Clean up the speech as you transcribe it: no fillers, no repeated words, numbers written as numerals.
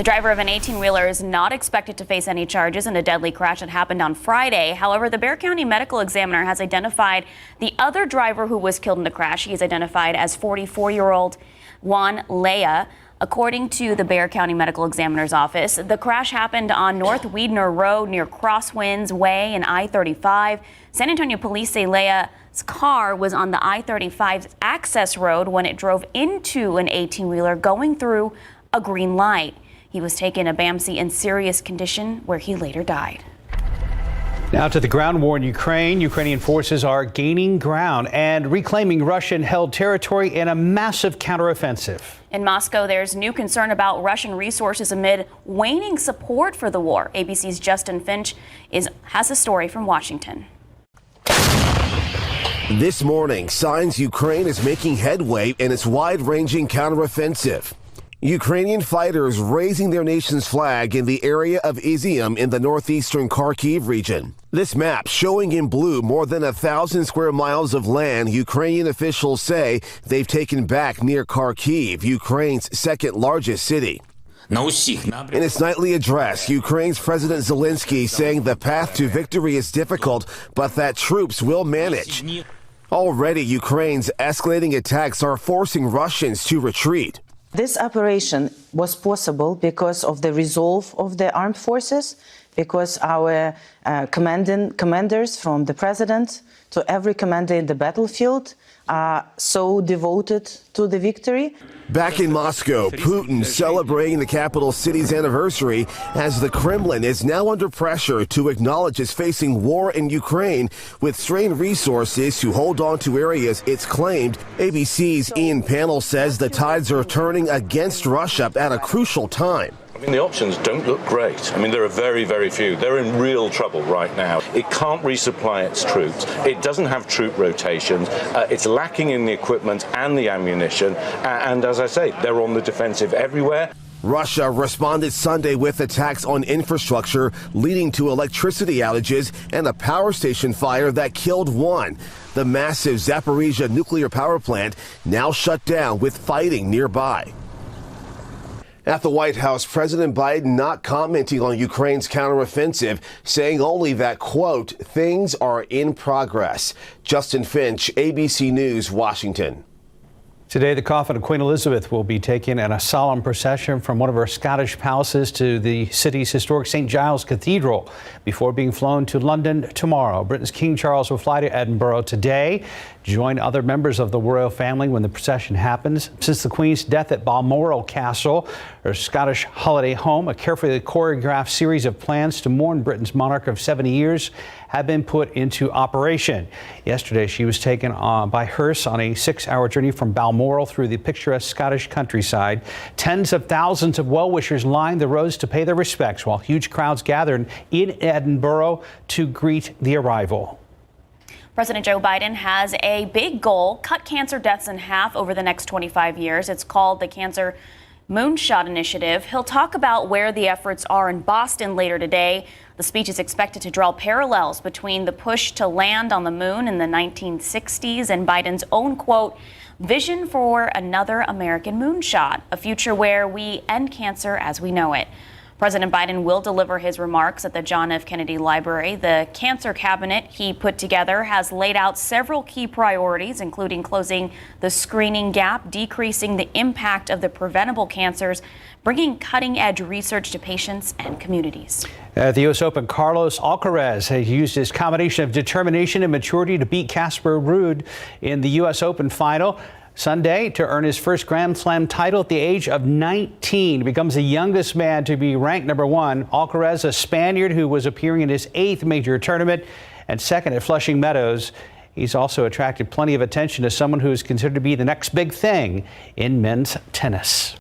The driver of an 18-wheeler is not expected to face any charges in a deadly crash that happened on Friday. However, the Bexar County Medical Examiner has identified the other driver who was killed in the crash. He is identified as 44-year-old Juan Lea. According to the Bexar County Medical Examiner's office, the crash happened on North Weidner Road near Crosswinds Way and I-35. San Antonio police say Lea's car was on the I-35 access road when it drove into an 18-wheeler going through a green light. He was taken to BAMC in serious condition, where he later died. Now to the ground war in Ukraine. Ukrainian forces are gaining ground and reclaiming Russian-held territory in a massive counteroffensive. In Moscow, there's new concern about Russian resources amid waning support for the war. ABC's Justin Finch has a story from Washington. This morning, signs Ukraine is making headway in its wide-ranging counteroffensive. Ukrainian fighters raising their nation's flag in the area of Izium in the northeastern Kharkiv region. This map showing in blue more than 1,000 square miles of land Ukrainian officials say they've taken back near Kharkiv, Ukraine's second largest city. In its nightly address, Ukraine's President Zelensky saying the path to victory is difficult, but that troops will manage. Already, Ukraine's escalating attacks are forcing Russians to retreat. This operation was possible because of the resolve of the armed forces, because our commanders, from the president to every commander in the battlefield, are so devoted to the victory. Back in Moscow, Putin celebrating the capital city's anniversary as the Kremlin is now under pressure to acknowledge it's facing war in Ukraine with strained resources to hold on to areas it's claimed. ABC's Ian Pannell says the tides are turning against Russia at a crucial time. I mean, the options don't look great. I mean, there are very, very few. They're in real trouble right now. It can't resupply its troops. It doesn't have troop rotations. It's lacking in the equipment and the ammunition. And as I say, they're on the defensive everywhere. Russia responded Sunday with attacks on infrastructure, leading to electricity outages and a power station fire that killed one. The massive Zaporizhzhia nuclear power plant now shut down with fighting nearby. At the White House, President Biden not commenting on Ukraine's counteroffensive, saying only that, quote, things are in progress. Justin Finch, ABC News, Washington. Today, the coffin of Queen Elizabeth will be taken in a solemn procession from one of her Scottish palaces to the city's historic St. Giles Cathedral before being flown to London tomorrow. Britain's King Charles will fly to Edinburgh today, join other members of the royal family when the procession happens. Since the Queen's death at Balmoral Castle, her Scottish holiday home, a carefully choreographed series of plans to mourn Britain's monarch of 70 years have been put into operation. Yesterday, she was taken by hearse on a 6-hour journey from Balmoral through the picturesque Scottish countryside. Tens of thousands of well-wishers lined the roads to pay their respects, while huge crowds gathered in Edinburgh to greet the arrival. President Joe Biden has a big goal: cut cancer deaths in half over the next 25 years. It's called the Cancer Moonshot Initiative. He'll talk about where the efforts are in Boston later today. The speech is expected to draw parallels between the push to land on the moon in the 1960s and Biden's own, quote, vision for another American moonshot, a future where we end cancer as we know it. President Biden will deliver his remarks at the John F. Kennedy Library. The cancer cabinet he put together has laid out several key priorities, including closing the screening gap, decreasing the impact of the preventable cancers, bringing cutting-edge research to patients and communities. At the U.S. Open, Carlos Alcaraz has used his combination of determination and maturity to beat Casper Ruud in the U.S. Open final Sunday to earn his first Grand Slam title at the age of 19. He becomes the youngest man to be ranked number one. Alcaraz, a Spaniard who was appearing in his 8th major tournament and second at Flushing Meadows. He's also attracted plenty of attention as someone who is considered to be the next big thing in men's tennis.